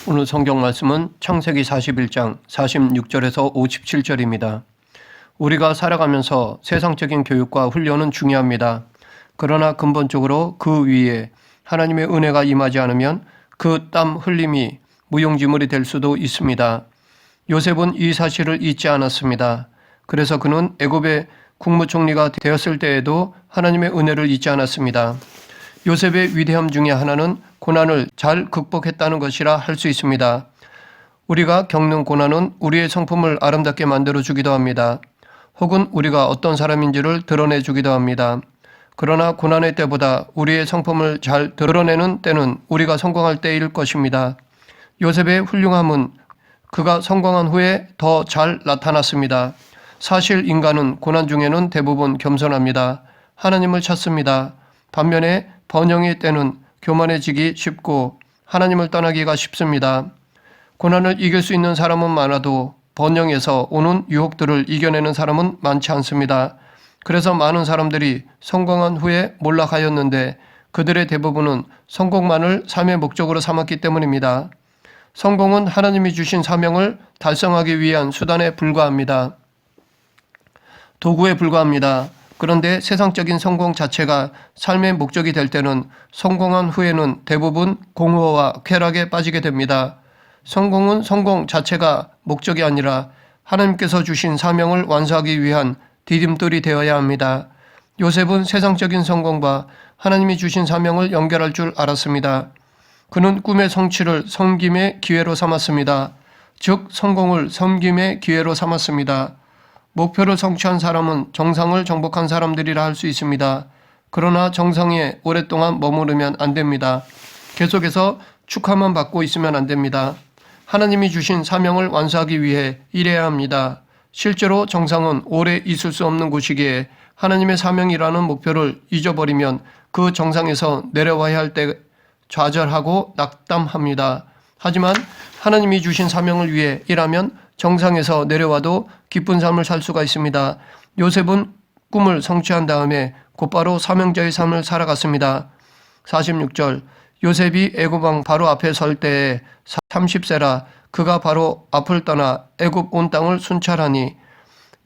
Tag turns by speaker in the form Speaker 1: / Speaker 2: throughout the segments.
Speaker 1: 오늘 성경 말씀은 창세기 41장 46절에서 57절입니다. 우리가 살아가면서 세상적인 교육과 훈련은 중요합니다. 그러나 근본적으로 그 위에 하나님의 은혜가 임하지 않으면 그 땀 흘림이 무용지물이 될 수도 있습니다. 요셉은 이 사실을 잊지 않았습니다. 그래서 그는 애굽의 국무총리가 되었을 때에도 하나님의 은혜를 잊지 않았습니다. 요셉의 위대함 중에 하나는 고난을 잘 극복했다는 것이라 할 수 있습니다. 우리가 겪는 고난은 우리의 성품을 아름답게 만들어주기도 합니다. 혹은 우리가 어떤 사람인지를 드러내주기도 합니다. 그러나 고난의 때보다 우리의 성품을 잘 드러내는 때는 우리가 성공할 때일 것입니다. 요셉의 훌륭함은 그가 성공한 후에 더 잘 나타났습니다. 사실 인간은 고난 중에는 대부분 겸손합니다. 하나님을 찾습니다. 반면에 번영의 때는 교만해지기 쉽고 하나님을 떠나기가 쉽습니다. 고난을 이길 수 있는 사람은 많아도 번영에서 오는 유혹들을 이겨내는 사람은 많지 않습니다. 그래서 많은 사람들이 성공한 후에 몰락하였는데 그들의 대부분은 성공만을 삶의 목적으로 삼았기 때문입니다. 성공은 하나님이 주신 사명을 달성하기 위한 수단에 불과합니다. 도구에 불과합니다. 그런데 세상적인 성공 자체가 삶의 목적이 될 때는 성공한 후에는 대부분 공허와 쾌락에 빠지게 됩니다. 성공은 성공 자체가 목적이 아니라 하나님께서 주신 사명을 완수하기 위한 디딤돌이 되어야 합니다. 요셉은 세상적인 성공과 하나님이 주신 사명을 연결할 줄 알았습니다. 그는 꿈의 성취를 섬김의 기회로 삼았습니다. 즉 성공을 섬김의 기회로 삼았습니다. 목표를 성취한 사람은 정상을 정복한 사람들이라 할 수 있습니다. 그러나 정상에 오랫동안 머무르면 안 됩니다. 계속해서 축하만 받고 있으면 안 됩니다. 하나님이 주신 사명을 완수하기 위해 일해야 합니다. 실제로 정상은 오래 있을 수 없는 곳이기에 하나님의 사명이라는 목표를 잊어버리면 그 정상에서 내려와야 할 때 좌절하고 낙담합니다. 하지만 하나님이 주신 사명을 위해 일하면 정상에서 내려와도 기쁜 삶을 살 수가 있습니다. 요셉은 꿈을 성취한 다음에 곧바로 사명자의 삶을 살아갔습니다. 46절 요셉이 애굽 왕 바로 앞에 설 때에 30세라 그가 바로 앞을 떠나 애굽 온 땅을 순찰하니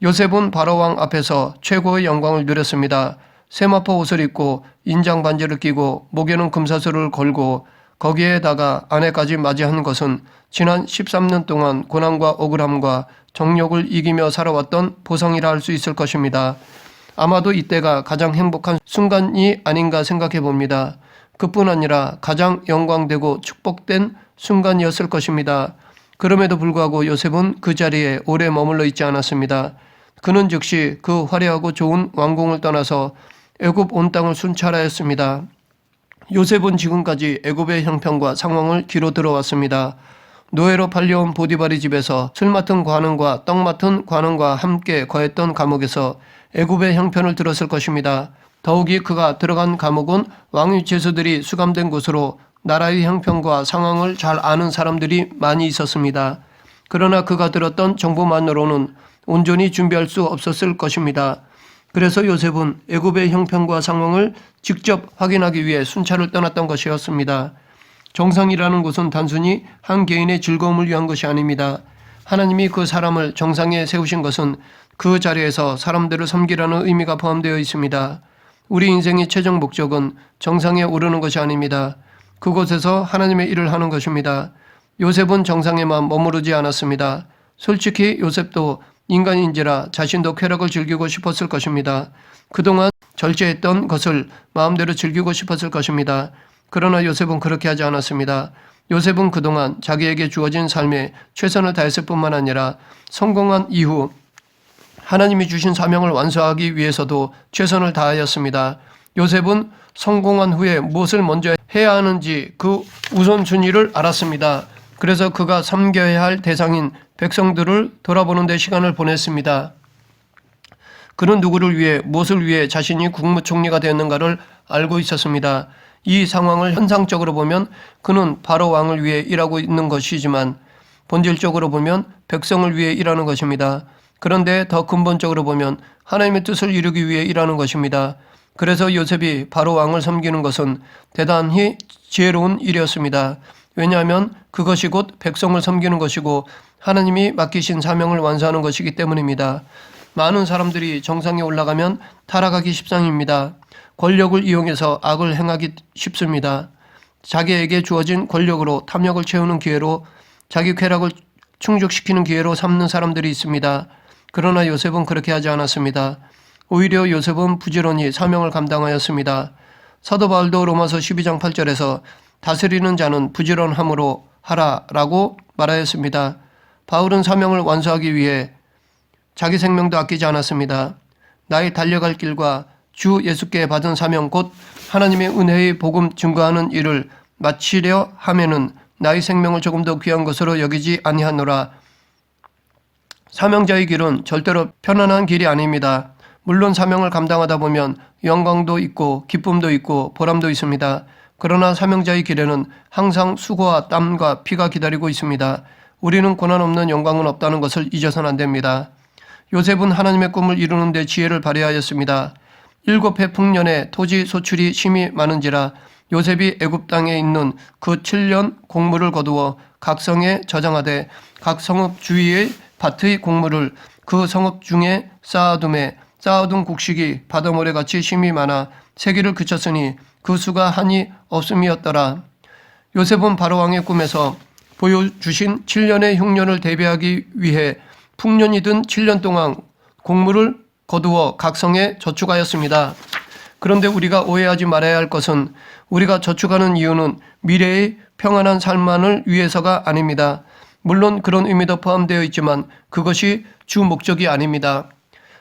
Speaker 1: 요셉은 바로 왕 앞에서 최고의 영광을 누렸습니다. 세마포 옷을 입고 인장 반지를 끼고 목에는 금사슬을 걸고 거기에다가 아내까지 맞이한 것은 지난 13년 동안 고난과 억울함과 정욕을 이기며 살아왔던 보상이라 할 수 있을 것입니다. 아마도 이때가 가장 행복한 순간이 아닌가 생각해 봅니다. 그뿐 아니라 가장 영광되고 축복된 순간이었을 것입니다. 그럼에도 불구하고 요셉은 그 자리에 오래 머물러 있지 않았습니다. 그는 즉시 그 화려하고 좋은 왕궁을 떠나서 애굽 온 땅을 순찰하였습니다. 요셉은 지금까지 애굽의 형편과 상황을 귀로 들어왔습니다. 노예로 팔려온 보디발의 집에서 술 맡은 관원과 떡 맡은 관원과 함께 거했던 감옥에서 애굽의 형편을 들었을 것입니다. 더욱이 그가 들어간 감옥은 왕의 죄수들이 수감된 곳으로 나라의 형편과 상황을 잘 아는 사람들이 많이 있었습니다. 그러나 그가 들었던 정보만으로는 온전히 준비할 수 없었을 것입니다. 그래서 요셉은 애굽의 형편과 상황을 직접 확인하기 위해 순찰을 떠났던 것이었습니다. 정상이라는 것은 단순히 한 개인의 즐거움을 위한 것이 아닙니다. 하나님이 그 사람을 정상에 세우신 것은 그 자리에서 사람들을 섬기라는 의미가 포함되어 있습니다. 우리 인생의 최종 목적은 정상에 오르는 것이 아닙니다. 그곳에서 하나님의 일을 하는 것입니다. 요셉은 정상에만 머무르지 않았습니다. 솔직히 요셉도 인간인지라 자신도 쾌락을 즐기고 싶었을 것입니다. 그동안 절제했던 것을 마음대로 즐기고 싶었을 것입니다. 그러나 요셉은 그렇게 하지 않았습니다. 요셉은 그동안 자기에게 주어진 삶에 최선을 다했을 뿐만 아니라 성공한 이후 하나님이 주신 사명을 완수하기 위해서도 최선을 다하였습니다. 요셉은 성공한 후에 무엇을 먼저 해야 하는지 그 우선순위를 알았습니다. 그래서 그가 섬겨야 할 대상인 백성들을 돌아보는 데 시간을 보냈습니다. 그는 누구를 위해 무엇을 위해 자신이 국무총리가 되었는가를 알고 있었습니다. 이 상황을 현상적으로 보면 그는 바로 왕을 위해 일하고 있는 것이지만 본질적으로 보면 백성을 위해 일하는 것입니다. 그런데 더 근본적으로 보면 하나님의 뜻을 이루기 위해 일하는 것입니다. 그래서 요셉이 바로 왕을 섬기는 것은 대단히 지혜로운 일이었습니다. 왜냐하면 그것이 곧 백성을 섬기는 것이고 하나님이 맡기신 사명을 완수하는 것이기 때문입니다. 많은 사람들이 정상에 올라가면 타락하기 십상입니다. 권력을 이용해서 악을 행하기 쉽습니다. 자기에게 주어진 권력으로 탐욕을 채우는 기회로 자기 쾌락을 충족시키는 기회로 삼는 사람들이 있습니다. 그러나 요셉은 그렇게 하지 않았습니다. 오히려 요셉은 부지런히 사명을 감당하였습니다. 사도 바울도 로마서 12장 8절에서 다스리는 자는 부지런함으로 하라라고 말하였습니다. 바울은 사명을 완수하기 위해 자기 생명도 아끼지 않았습니다. 나의 달려갈 길과 주 예수께 받은 사명 곧 하나님의 은혜의 복음 증거하는 일을 마치려 하면은 나의 생명을 조금 더 귀한 것으로 여기지 아니하노라. 사명자의 길은 절대로 편안한 길이 아닙니다. 물론 사명을 감당하다 보면 영광도 있고 기쁨도 있고 보람도 있습니다. 그러나 사명자의 길에는 항상 수고와 땀과 피가 기다리고 있습니다. 우리는 고난 없는 영광은 없다는 것을 잊어서는 안 됩니다. 요셉은 하나님의 꿈을 이루는 데 지혜를 발휘하였습니다. 7해 풍년에 토지 소출이 심히 많은지라 요셉이 애굽 땅에 있는 그 7년 곡물을 거두어 각 성에 저장하되 각 성읍 주위의 밭의 곡물을 그 성읍 중에 쌓아둠에 쌓아둔 곡식이 바다모래같이 심히 많아 세기를 그쳤으니 그 수가 한이 없음이었더라. 요셉은 바로왕의 꿈에서 보여주신 7년의 흉년을 대비하기 위해 풍년이 든 7년 동안 곡물을 거두어 각 성에 저축하였습니다. 그런데 우리가 오해하지 말아야 할 것은 우리가 저축하는 이유는 미래의 평안한 삶만을 위해서가 아닙니다. 물론 그런 의미도 포함되어 있지만 그것이 주 목적이 아닙니다.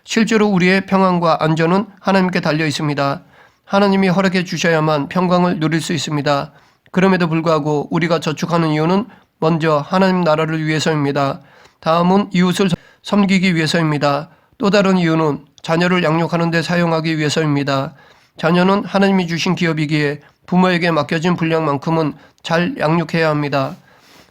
Speaker 1: 실제로 우리의 평안과 안전은 하나님께 달려 있습니다. 하나님이 허락해 주셔야만 평강을 누릴 수 있습니다. 그럼에도 불구하고 우리가 저축하는 이유는 먼저 하나님 나라를 위해서입니다. 다음은 이웃을 섬기기 위해서입니다. 또 다른 이유는 자녀를 양육하는 데 사용하기 위해서입니다. 자녀는 하나님이 주신 기업이기에 부모에게 맡겨진 분량만큼은 잘 양육해야 합니다.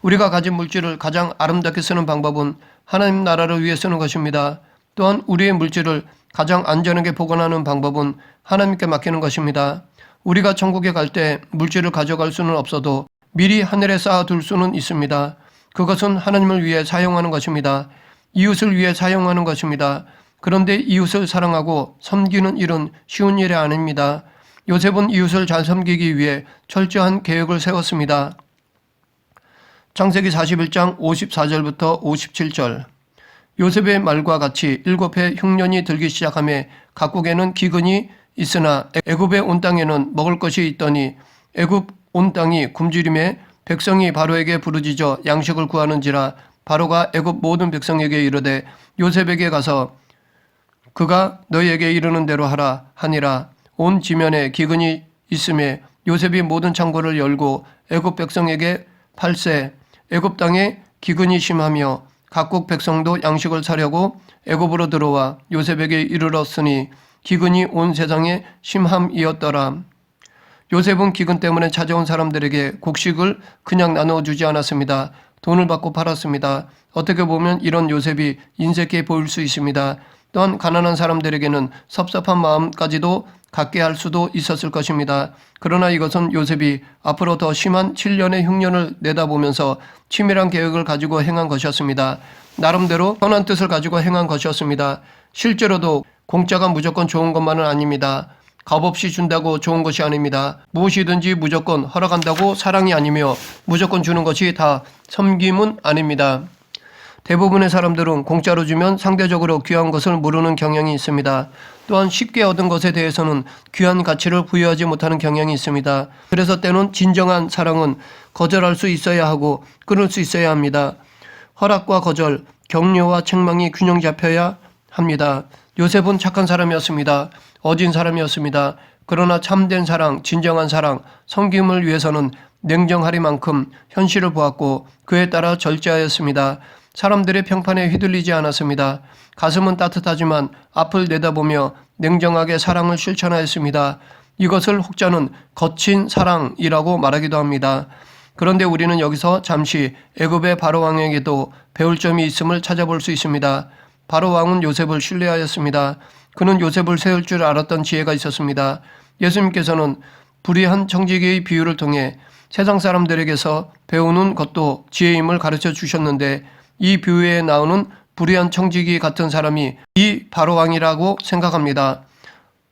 Speaker 1: 우리가 가진 물질을 가장 아름답게 쓰는 방법은 하나님 나라를 위해 쓰는 것입니다. 또한 우리의 물질을 가장 안전하게 보관하는 방법은 하나님께 맡기는 것입니다. 우리가 천국에 갈 때 물질을 가져갈 수는 없어도 미리 하늘에 쌓아둘 수는 있습니다. 그것은 하나님을 위해 사용하는 것입니다. 이웃을 위해 사용하는 것입니다. 그런데 이웃을 사랑하고 섬기는 일은 쉬운 일이 아닙니다. 요셉은 이웃을 잘 섬기기 위해 철저한 계획을 세웠습니다. 창세기 41장 54절부터 57절. 요셉의 말과 같이 7해 흉년이 들기 시작하며 각국에는 기근이 있으나 애굽의 온 땅에는 먹을 것이 있더니 애굽 온 땅이 굶주림에 백성이 바로에게 부르짖어 양식을 구하는지라 바로가 애굽 모든 백성에게 이르되 요셉에게 가서 그가 너희에게 이르는 대로 하라 하니라. 온 지면에 기근이 있음에 요셉이 모든 창고를 열고 애굽 백성에게 팔세. 애굽 땅에 기근이 심하며 각국 백성도 양식을 사려고 애굽으로 들어와 요셉에게 이르렀으니 기근이 온 세상에 심함이었더라. 요셉은 기근 때문에 찾아온 사람들에게 곡식을 그냥 나눠주지 않았습니다. 돈을 받고 팔았습니다. 어떻게 보면 이런 요셉이 인색해 보일 수 있습니다. 또한 가난한 사람들에게는 섭섭한 마음까지도 갖게 할 수도 있었을 것입니다. 그러나 이것은 요셉이 앞으로 더 심한 7년의 흉년을 내다보면서 치밀한 계획을 가지고 행한 것이었습니다. 나름대로 선한 뜻을 가지고 행한 것이었습니다. 실제로도 공짜가 무조건 좋은 것만은 아닙니다. 값없이 준다고 좋은 것이 아닙니다. 무엇이든지 무조건 허락한다고 사랑이 아니며 무조건 주는 것이 다 섬김은 아닙니다. 대부분의 사람들은 공짜로 주면 상대적으로 귀한 것을 모르는 경향이 있습니다. 또한 쉽게 얻은 것에 대해서는 귀한 가치를 부여하지 못하는 경향이 있습니다. 그래서 때론 진정한 사랑은 거절할 수 있어야 하고 끊을 수 있어야 합니다. 허락과 거절, 격려와 책망이 균형 잡혀야 합니다. 요셉은 착한 사람이었습니다. 어진 사람이었습니다. 그러나 참된 사랑, 진정한 사랑, 섬김을 위해서는 냉정하리만큼 현실을 보았고 그에 따라 절제하였습니다. 사람들의 평판에 휘둘리지 않았습니다. 가슴은 따뜻하지만 앞을 내다보며 냉정하게 사랑을 실천하였습니다. 이것을 혹자는 거친 사랑이라고 말하기도 합니다. 그런데 우리는 여기서 잠시 애굽의 바로왕에게도 배울 점이 있음을 찾아볼 수 있습니다. 바로왕은 요셉을 신뢰하였습니다. 그는 요셉을 세울 줄 알았던 지혜가 있었습니다. 예수님께서는 불의한 청지기의 비유를 통해 세상 사람들에게서 배우는 것도 지혜임을 가르쳐 주셨는데 이 비유에 나오는 불의한 청지기 같은 사람이 이 바로왕이라고 생각합니다.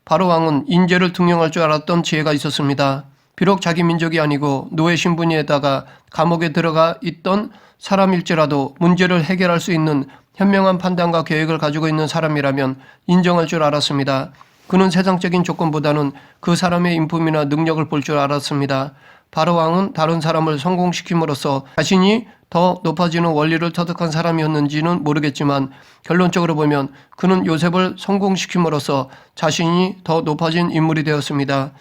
Speaker 1: 바로왕은 인재를 등용할 줄 알았던 지혜가 있었습니다. 비록 자기 민족이 아니고 노예 신분에다가 감옥에 들어가 있던 사람일지라도 문제를 해결할 수 있는 현명한 판단과 계획을 가지고 있는 사람이라면 인정할 줄 알았습니다. 그는 세상적인 조건보다는 그 사람의 인품이나 능력을 볼 줄 알았습니다. 바로왕은 다른 사람을 성공시킴으로써 자신이 더 높아지는 원리를 터득한 사람이었는지는 모르겠지만 결론적으로 보면 그는 요셉을 성공시킴으로써 자신이 더 높아진 인물이 되었습니다.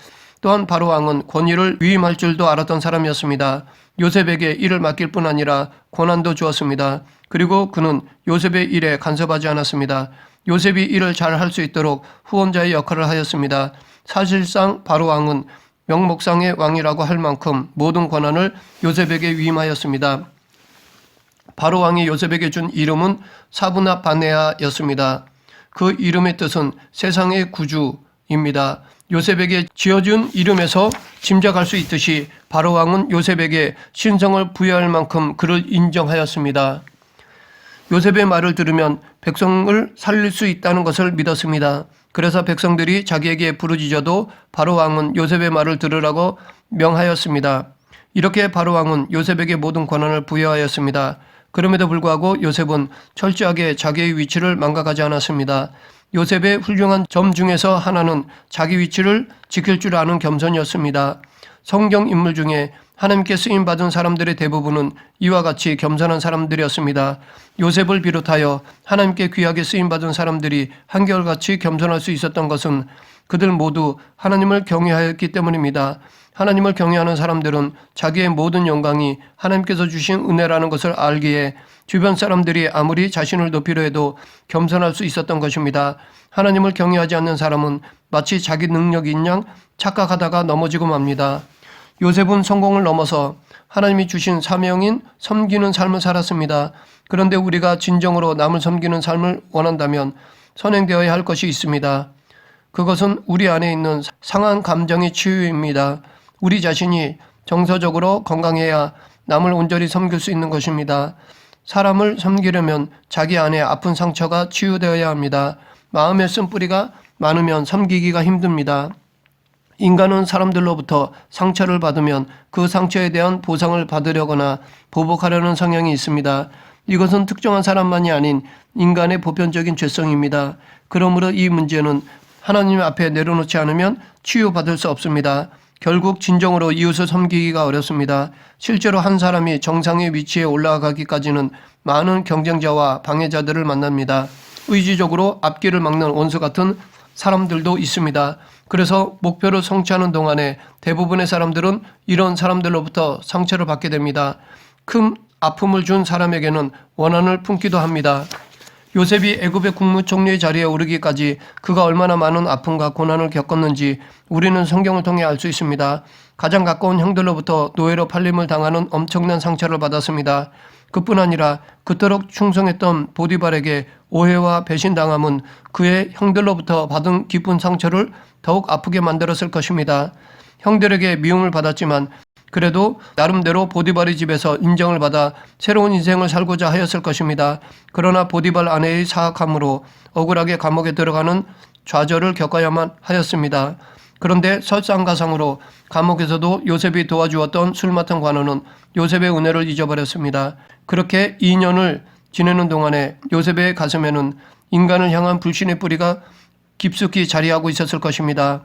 Speaker 1: 또한 바로왕은 권위를 위임할 줄도 알았던 사람이었습니다. 요셉에게 일을 맡길 뿐 아니라 권한도 주었습니다. 그리고 그는 요셉의 일에 간섭하지 않았습니다. 요셉이 일을 잘 할 수 있도록 후원자의 역할을 하였습니다. 사실상 바로왕은 명목상의 왕이라고 할 만큼 모든 권한을 요셉에게 위임하였습니다. 바로왕이 요셉에게 준 이름은 사브나 바네아였습니다. 그 이름의 뜻은 세상의 구주입니다. 요셉에게 지어준 이름에서 짐작할 수 있듯이 바로왕은 요셉에게 신성을 부여할 만큼 그를 인정하였습니다. 요셉의 말을 들으면 백성을 살릴 수 있다는 것을 믿었습니다. 그래서 백성들이 자기에게 부르짖어도 바로왕은 요셉의 말을 들으라고 명하였습니다. 이렇게 바로왕은 요셉에게 모든 권한을 부여하였습니다. 그럼에도 불구하고 요셉은 철저하게 자기의 위치를 망각하지 않았습니다. 요셉의 훌륭한 점 중에서 하나는 자기 위치를 지킬 줄 아는 겸손이었습니다. 성경 인물 중에 하나님께 쓰임받은 사람들의 대부분은 이와 같이 겸손한 사람들이었습니다. 요셉을 비롯하여 하나님께 귀하게 쓰임받은 사람들이 한결같이 겸손할 수 있었던 것은 그들 모두 하나님을 경외하였기 때문입니다. 하나님을 경외하는 사람들은 자기의 모든 영광이 하나님께서 주신 은혜라는 것을 알기에 주변 사람들이 아무리 자신을 높이려 해도 겸손할 수 있었던 것입니다. 하나님을 경외하지 않는 사람은 마치 자기 능력인 양 착각하다가 넘어지고 맙니다. 요셉은 성공을 넘어서 하나님이 주신 사명인 섬기는 삶을 살았습니다. 그런데 우리가 진정으로 남을 섬기는 삶을 원한다면 선행되어야 할 것이 있습니다. 그것은 우리 안에 있는 상한 감정의 치유입니다. 우리 자신이 정서적으로 건강해야 남을 온전히 섬길 수 있는 것입니다. 사람을 섬기려면 자기 안에 아픈 상처가 치유되어야 합니다. 마음의 쓴뿌리가 많으면 섬기기가 힘듭니다. 인간은 사람들로부터 상처를 받으면 그 상처에 대한 보상을 받으려거나 보복하려는 성향이 있습니다. 이것은 특정한 사람만이 아닌 인간의 보편적인 죄성입니다. 그러므로 이 문제는 하나님 앞에 내려놓지 않으면 치유받을 수 없습니다. 결국 진정으로 이웃을 섬기기가 어렵습니다. 실제로 한 사람이 정상의 위치에 올라가기까지는 많은 경쟁자와 방해자들을 만납니다. 의지적으로 앞길을 막는 원수 같은 사람들도 있습니다. 그래서 목표를 성취하는 동안에 대부분의 사람들은 이런 사람들로부터 상처를 받게 됩니다. 큰 아픔을 준 사람에게는 원한을 품기도 합니다. 요셉이 애굽의 국무총리의 자리에 오르기까지 그가 얼마나 많은 아픔과 고난을 겪었는지 우리는 성경을 통해 알 수 있습니다. 가장 가까운 형들로부터 노예로 팔림을 당하는 엄청난 상처를 받았습니다. 그뿐 아니라 그토록 충성했던 보디발에게 오해와 배신당함은 그의 형들로부터 받은 깊은 상처를 더욱 아프게 만들었을 것입니다. 형들에게 미움을 받았지만 그래도 나름대로 보디발의 집에서 인정을 받아 새로운 인생을 살고자 하였을 것입니다. 그러나 보디발 아내의 사악함으로 억울하게 감옥에 들어가는 좌절을 겪어야만 하였습니다. 그런데 설상가상으로 감옥에서도 요셉이 도와주었던 술 맡은 관원은 요셉의 은혜를 잊어버렸습니다. 그렇게 2년을 지내는 동안에 요셉의 가슴에는 인간을 향한 불신의 뿌리가 깊숙이 자리하고 있었을 것입니다.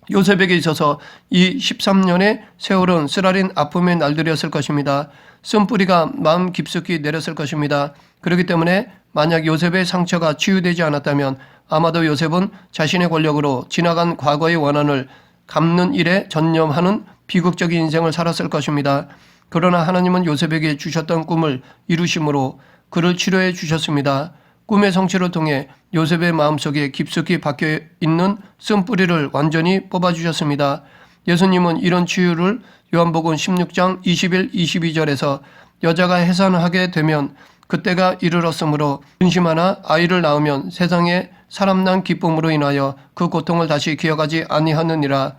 Speaker 1: 요셉에게 있어서 이 13년의 세월은 쓰라린 아픔의 날들이었을 것입니다. 쓴뿌리가 마음 깊숙이 내렸을 것입니다. 그렇기 때문에 만약 요셉의 상처가 치유되지 않았다면 아마도 요셉은 자신의 권력으로 지나간 과거의 원한을 갚는 일에 전념하는 비극적인 인생을 살았을 것입니다. 그러나 하나님은 요셉에게 주셨던 꿈을 이루심으로 그를 치료해 주셨습니다. 꿈의 성취를 통해 요셉의 마음속에 깊숙이 박혀있는 쓴뿌리를 완전히 뽑아주셨습니다. 예수님은 이런 치유를 요한복음 16장 21, 22절에서 여자가 해산하게 되면 그때가 이르렀으므로 근심하나 아이를 낳으면 세상에 사람난 기쁨으로 인하여 그 고통을 다시 기억하지 아니하느니라.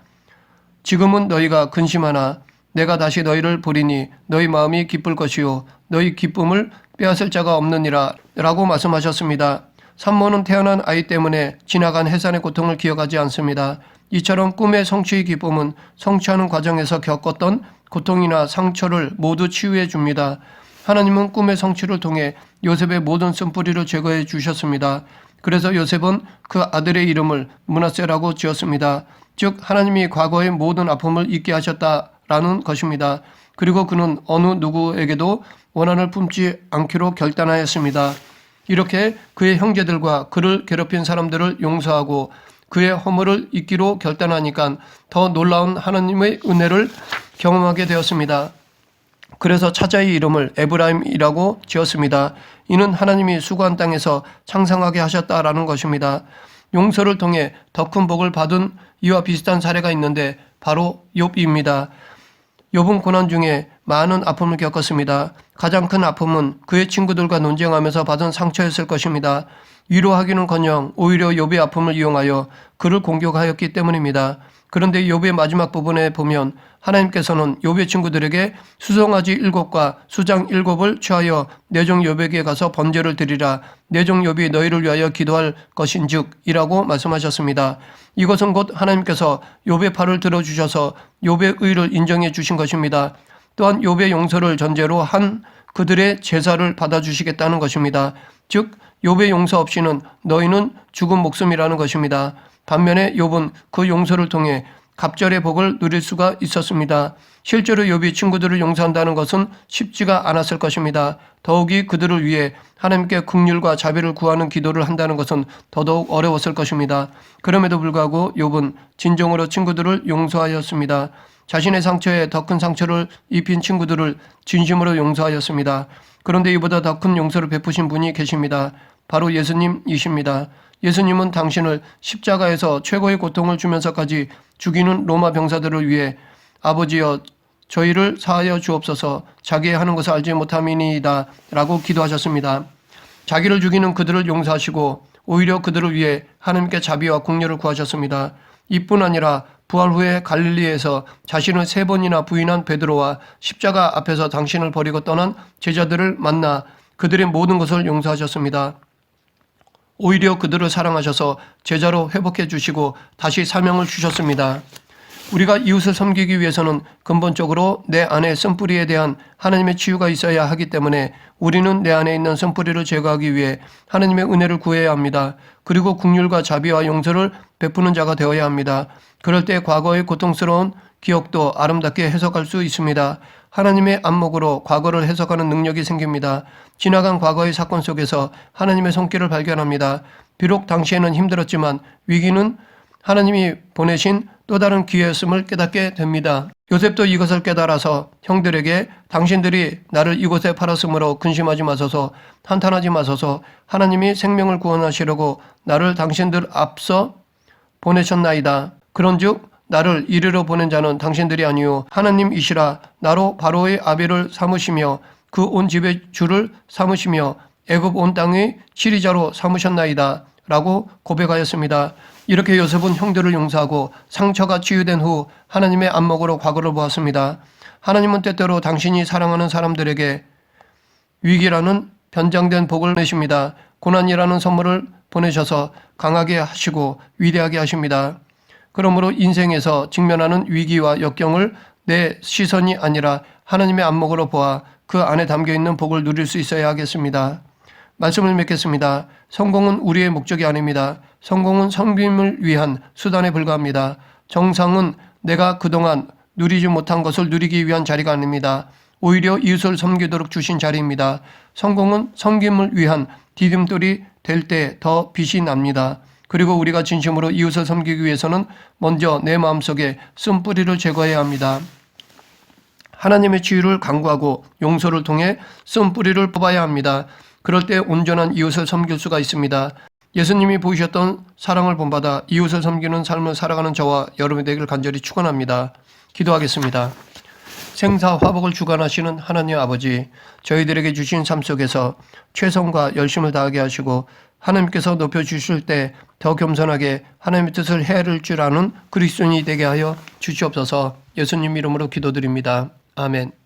Speaker 1: 지금은 너희가 근심하나 내가 다시 너희를 보리니 너희 마음이 기쁠 것이요 너희 기쁨을 빼앗을 자가 없느니라 라고 말씀하셨습니다. 산모는 태어난 아이 때문에 지나간 해산의 고통을 기억하지 않습니다. 이처럼 꿈의 성취의 기쁨은 성취하는 과정에서 겪었던 고통이나 상처를 모두 치유해 줍니다. 하나님은 꿈의 성취를 통해 요셉의 모든 쓴뿌리를 제거해 주셨습니다. 그래서 요셉은 그 아들의 이름을 므낫세라고 지었습니다. 즉 하나님이 과거의 모든 아픔을 잊게 하셨다라는 것입니다. 그리고 그는 어느 누구에게도 원한을 품지 않기로 결단하였습니다. 이렇게 그의 형제들과 그를 괴롭힌 사람들을 용서하고 그의 허물을 잊기로 결단하니까 더 놀라운 하나님의 은혜를 경험하게 되었습니다. 그래서 차자의 이름을 에브라임이라고 지었습니다. 이는 하나님이 수고한 땅에서 창성하게 하셨다라는 것입니다. 용서를 통해 더 큰 복을 받은 이와 비슷한 사례가 있는데 바로 욥입니다. 욥은 고난 중에 많은 아픔을 겪었습니다. 가장 큰 아픔은 그의 친구들과 논쟁하면서 받은 상처였을 것입니다. 위로하기는커녕 오히려 욥의 아픔을 이용하여 그를 공격하였기 때문입니다. 그런데 욥의 마지막 부분에 보면 하나님께서는 욥의 친구들에게 수송아지 7과 수장 7을 취하여 내 종 욥에게 가서 번제를 드리라. 내 종 욥이 너희를 위하여 기도할 것인즉 이라고 말씀하셨습니다. 이것은 곧 하나님께서 욥의 팔을 들어주셔서 욥의 의를 인정해 주신 것입니다. 또한 욥의 용서를 전제로 한 그들의 제사를 받아주시겠다는 것입니다. 즉 욥의 용서 없이는 너희는 죽은 목숨이라는 것입니다. 반면에 욥은 그 용서를 통해 갑절의 복을 누릴 수가 있었습니다. 실제로 욥이 친구들을 용서한다는 것은 쉽지가 않았을 것입니다. 더욱이 그들을 위해 하나님께 긍휼과 자비를 구하는 기도를 한다는 것은 더더욱 어려웠을 것입니다. 그럼에도 불구하고 욥은 진정으로 친구들을 용서하였습니다. 자신의 상처에 더 큰 상처를 입힌 친구들을 진심으로 용서하였습니다. 그런데 이보다 더 큰 용서를 베푸신 분이 계십니다. 바로 예수님이십니다. 예수님은 당신을 십자가에서 최고의 고통을 주면서까지 죽이는 로마 병사들을 위해 아버지여 저희를 사하여 주옵소서 자기의 하는 것을 알지 못함이니이다 라고 기도하셨습니다. 자기를 죽이는 그들을 용서하시고 오히려 그들을 위해 하나님께 자비와 긍휼을 구하셨습니다. 이뿐 아니라 부활 후에 갈릴리에서 자신을 3번이나 부인한 베드로와 십자가 앞에서 당신을 버리고 떠난 제자들을 만나 그들의 모든 것을 용서하셨습니다. 오히려 그들을 사랑하셔서 제자로 회복해 주시고 다시 사명을 주셨습니다. 우리가 이웃을 섬기기 위해서는 근본적으로 내 안에 쓴뿌리에 대한 하나님의 치유가 있어야 하기 때문에 우리는 내 안에 있는 쓴뿌리를 제거하기 위해 하나님의 은혜를 구해야 합니다. 그리고 긍휼과 자비와 용서를 베푸는 자가 되어야 합니다. 그럴 때 과거의 고통스러운 기억도 아름답게 해석할 수 있습니다. 하나님의 안목으로 과거를 해석하는 능력이 생깁니다. 지나간 과거의 사건 속에서 하나님의 손길을 발견합니다. 비록 당시에는 힘들었지만 위기는 하나님이 보내신 또 다른 기회였음을 깨닫게 됩니다. 요셉도 이것을 깨달아서 형들에게 당신들이 나를 이곳에 팔았으므로 근심하지 마소서 한탄하지 마소서 하나님이 생명을 구원하시려고 나를 당신들 앞서 보내셨나이다. 그런즉 나를 이리로 보낸 자는 당신들이 아니요 하나님이시라. 나로 바로의 아비를 삼으시며 그 온 집의 주를 삼으시며 애굽 온 땅의 치리자로 삼으셨나이다 라고 고백하였습니다. 이렇게 요셉은 형들을 용서하고 상처가 치유된 후 하나님의 안목으로 과거를 보았습니다. 하나님은 때때로 당신이 사랑하는 사람들에게 위기라는 변장된 복을 내십니다. 고난이라는 선물을 보내셔서 강하게 하시고 위대하게 하십니다. 그러므로 인생에서 직면하는 위기와 역경을 내 시선이 아니라 하나님의 안목으로 보아 그 안에 담겨있는 복을 누릴 수 있어야 하겠습니다. 말씀을 맺겠습니다. 성공은 우리의 목적이 아닙니다. 성공은 섬김을 위한 수단에 불과합니다. 정상은 내가 그동안 누리지 못한 것을 누리기 위한 자리가 아닙니다. 오히려 이웃을 섬기도록 주신 자리입니다. 성공은 섬김을 위한 디딤돌이 될 때 더 빛이 납니다. 그리고 우리가 진심으로 이웃을 섬기기 위해서는 먼저 내 마음속에 쓴뿌리를 제거해야 합니다. 하나님의 치유를 간구하고 용서를 통해 쓴뿌리를 뽑아야 합니다. 그럴 때 온전한 이웃을 섬길 수가 있습니다. 예수님이 보이셨던 사랑을 본받아 이웃을 섬기는 삶을 살아가는 저와 여러분이 되길 간절히 축원합니다. 기도하겠습니다. 생사 화복을 주관하시는 하나님 아버지, 저희들에게 주신 삶 속에서 최선과 열심을 다하게 하시고 하나님께서 높여주실 때 더 겸손하게 하나님의 뜻을 헤아릴 줄 아는 그리스도인이 되게 하여 주시옵소서. 예수님 이름으로 기도드립니다. 아멘.